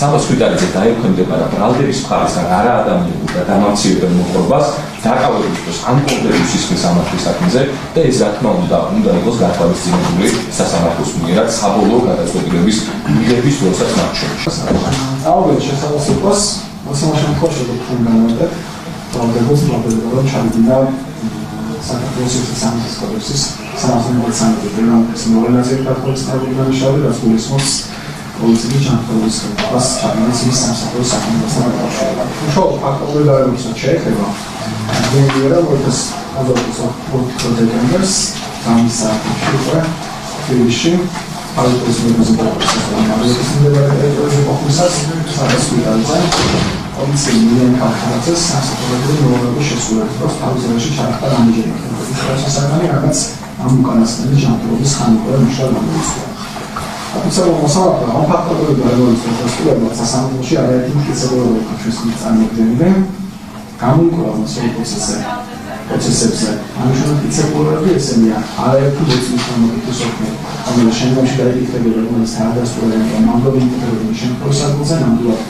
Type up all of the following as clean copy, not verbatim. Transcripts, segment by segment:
საბას ხვიტარიძე დაექვემდებარა ბრალდების მხარესთან არა ადამიანურ და დამამცირებელ მოხდებას დაკავების დროს ამ კონკრეტულ სისხლის სამართლის საქმეზე და ეს რა თქმა უნდა იყოს გათვალისწინებული სასამართლოს მიერაც საბოლოო გადაწყვეტილების მიღების დროსაც მათ შორის. Always შესაძლოა მოსამართლე ხოშები თუნდაც ბრალდების მოგებულად ჩავიდნენ საქართველოს სამართლის კოდექსის სამართლის სამართლის ნორმაზე გათვალისწინებული შავი რასგულისმოს პოლიციის ჩამოყალიბების მას ჩამოყალიბების სამსახურის საქმესთან დაკავშირებით. უშუალო ფაქტობრივ გარემოსაც შეეხება გენერალ როტას ადრესს პორტფოლიოს სამსახურში ფილში ალტოს მეზობლების სამართლის ინდივიდუალურ ოფისას სადასკვნაზე ომცინიან კახაძეს სასწავლებელი ნორმების შესრულებას თავისუფლად ჩაახტა ამჯერად. ეს საკითხი რაღაც ამ უკანასკნელი ჯანმრთელობის ხანმოკლე მნიშვნელობას. Absolut, მოსამართლე ამ ფაქტობრივ გარემოებებს დასრულებად სასამართლოში არაერთი მტკიცებულება ჩვენს წარმოქმნებენ გამონკრა მასალის პროცესებზე. ამჟამად მტკიცებულებები ესენია არაერთი მოწმის გამოკითხვის ოფნე, რომელიც შემდგომში დაიკითხებოდა, რომელიც დაადასტურებდა მამბობი ინტერვიუების შემთხვევაში ნამდვილად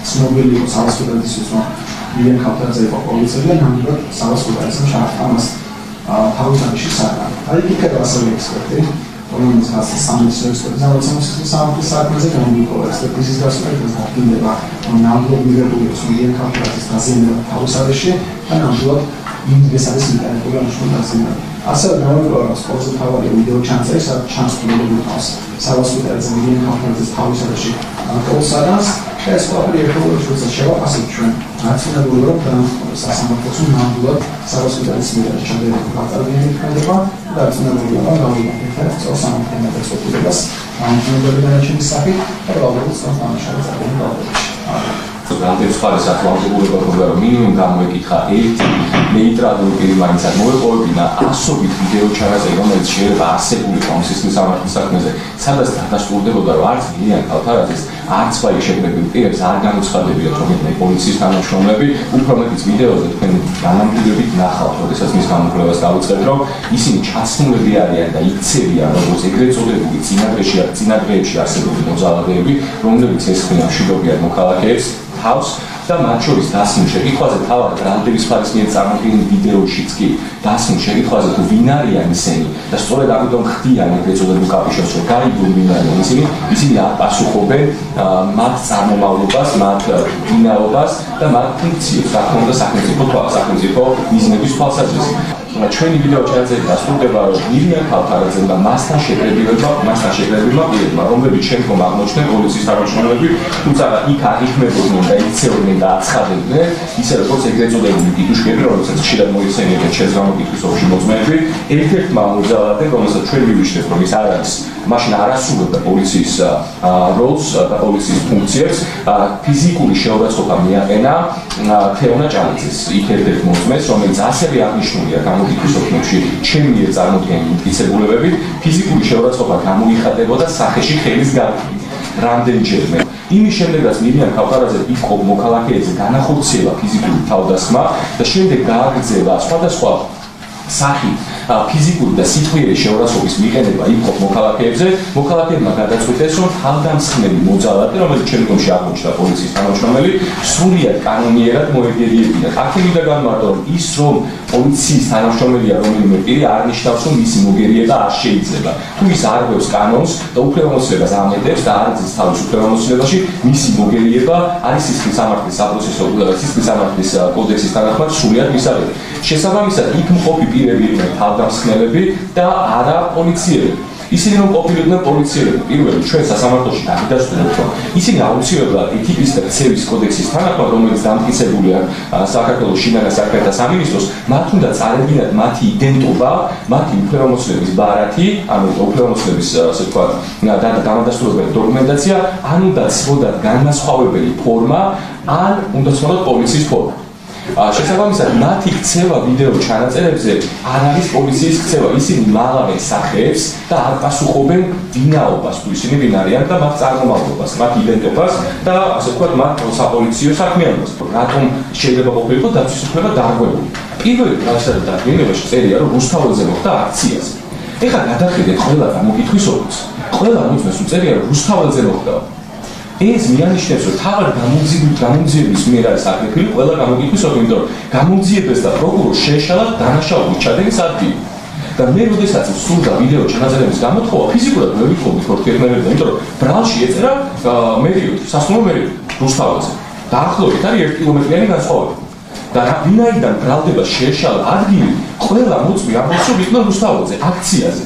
ცნობილი იყო სავასკულარის რომ მილენ ქალთაძე იყო პოლიცია ნამდვილად სავასკულარის შაჰტამას თავისუფლად საგან. აი იქნება ასევე ექსპერტი რომელიც ხასი სამეცნიერო ექსპერტიზას სამართლის საქმეზე გამოვიყო ექსპერტიზის გასაკეთებას დაგინდება რომ ნამდვილად მიღებული აქვს მილენ ქალთაძის დაზიანება თავისუფლადში და ნამდვილად ინგლისის არის მიტანებული ამშრომ დაზიანება. ასევე გამოვიყო რომ სკოლაზე თავარი ვიდეო ჩანაწერი სადაც ჩანს პრობლემას სავასკულარის მილენ ქალთაძის თავისუფლადში კოლსადას ეს ყველაფერი ერთობლივ შევაფასებთ ჩვენ ნაციონალური რომ სასამართლოს ნამდვილად სავასკულარის მიერ ჩადენილი პატარგენი ხდება და ნაციონალური რომ გამოვიყენებთ სამართლის გადაწყვეტილებას ამჯერად განაჩენის სახით და პრობლემას სამშაბათს აღდგენილობაში. ბრალდების მხარეს ატლანტიკურება პროგრამა მინიმუმ გამოეკითხა ერთი ნეიტრალური პირი მაინც არ მოეპოვებინა ასობით ვიდეო ჩანაწერი რომელიც შეიძლება არსებული კონსისტენციის სამართლის საქმეზე სადაც დადასტურდებოდა რომ არც მილიან ქალთაძეს არც ვაი შეკრებილ პირებს არ გამოცხადებიათ რომ იყვნენ პოლიციის თანამშრომლები უფრო მეტიც ვიდეოზე თქვენ განამტკიცებით ნახავთ როდესაც მის გამოკვლევას დავიწყებთ რომ ისინი ჩაცმულები არიან და იქცევიან როგორც ეგრეთ წოდებული წინადღეებში არსებული მოძალადეები რომლებიც ესხმიან მშვიდობიან მოქალაქეებს თავს და მათ შორის დასმულ შეკითხვაზე თავად ბრალდების მხარის მიერ წარმოქმნილი ვიდეოშიც კი დასმულ შეკითხვაზე თუ ვინ არიან ისინი და სწორედ ამიტომ ხდიან ეგრეთ წოდებულ კაპიშონს რომ გაიგონ ვინ არიან ისინი არ პასუხობენ მათ წარმომავლობას, მათ ვინაობას და მათ ფუნქციებს, რა თქმა უნდა სახელმწიფო მიზნების თვალსაზრისით. ჩვენი ვიდეო ჩანაწერი დასტურდება რომ მილიან ქალთაძემ და მასთან შეკრებილმა პირებმა რომლებიც შემდგომ აღმოჩნდნენ პოლიციის თანამშრომლები თუმცა იქ აღიქმებოდნენ და იქცეოდნენ და აცხადებდნენ ისე როგორც ეგრეთ წოდებული ტიტუშკები რომელსაც ხშირად მოიხსენიებენ ჩემს გამოკითხვის ოფში მოწმეები ერთ-ერთმა მოძალადემ რომელსაც ჩვენ მივიშნებთ რომ ის არ არის მაშინ არ ასრულებდა პოლიციის როლს და პოლიციის ფუნქციებს ფიზიკური შეურაცხყოფა მიაყენა თეონა ჭალიძეს იქ ერთ-ერთ მოწმეს რომელიც ასევე აღნიშნულია გამოკითხვის ოფში ჩემი მიერ წარმოქმნილი მტკიცებულებებით ფიზიკური შეურაცხყოფა გამოიხატებოდა სახეში ხელის გარკვევით რამდენჯერმე იმის შემდეგაც მილიან ქალთაძე იყო მოქალაქეებზე განახორციელა ფიზიკური თავდასხმა და შემდეგ გააგრძელა სხვადასხვა სახით ფიზიკური და სიტყვიერი შეურაცხყოფის მიყენება იყო მოქალაქეებმა გადაწყვიტეს რომ თავდამსხმელი მოძალადე რომელიც შემდგომში აღმოჩნდა პოლიციის თანამშრომელი სრულად კანონიერად მოეგერიებინა აქედან გამარტო რომ ის რომ პოლიციის თანამშრომელია რომელიმე პირი არ ნიშნავს რომ მისი მოგერიება არ შეიძლება თუ ის არ გვევს კანონს და უფლებამოსილებას ამედებს და არ იცის თავის უფლებამოსილებაში მისი მოგერიება არის სისხლის სამართლის საპროცესო სისხლის სამართლის კოდექსის თანახმად სრულად მისაღები შესაბამისად იქ მყოფი პირები იყვნენ თავდამსხმელები და არა პოლიციელები ისინი რომ ყოფილიყვნენ პოლიციელები პირველი ჩვენ სასამართლოში დაგიდასტურებთ რომ ისინი აუცილებლად ეთიკის და ქცევის კოდექსის თანახმად რომელიც დამტკიცებულია საქართველოს შინაგან საქმეთა სამინისტროს მათ უნდა წარებინათ მათი იდენტობა მათი უფლებამოსილების ბარათი ანუ უფლებამოსილების ასე ვთქვათ დამადასტურებელი დოკუმენტაცია ან უნდა ცნოდათ განმასხვავებელი ფორმა ან უნდა ცნოდათ პოლიციის ფორმა შესაბამისად მათი ქცევა ვიდეო ჩანაწერებზე არ არის პოლიციის ქცევა ისინი მალავენ სახეებს და არ პასუხობენ ვინაობას თუ ისინი ვინ არიან და მათ წარმომავლობას მათ იდენტობას და ასე ვთქვათ მათ საპოლიციო საქმიანობას რატომ შეიძლება ყოფილიყო დაცვის უფლება დარღვევული პირველი რასაც დადგენილობაში წერია რომ რუსთაველზე მოხდა აქციაზე ეხლა გადახედეთ ყველა გამოკითხვის ოფს ყველა მოწმეს უწერია რომ რუსთაველზე მოხდა ეს მიანიშნებს, რომ თავად გამომძიების მიერ არის აკრეფილი ყველა გამოგიქვისო, იმიტომ რომ გამომძიებელს და პროკურორს შეეშალათ დანაშაულის ჩადენის ადგილი. და მე როდესაც სურდა ვიდეო ჩანაწერების გამოთხოვა, ფიზიკურად ვერ ვიქოვდი თორქეთნერებდა, იმიტომ რომ ბრალში ეწერა მერიოდი, სასტუმრო მერიოდი, რუსთაველზე. დაახლოებით არის 1 კილომეტრიანი განსხვავება. და ვინაიდან ბრალდება შეეშალა ადგილი, ყველა მოწვი ამბობს, რომ იქნა რუსთაველზე, აქციაზე.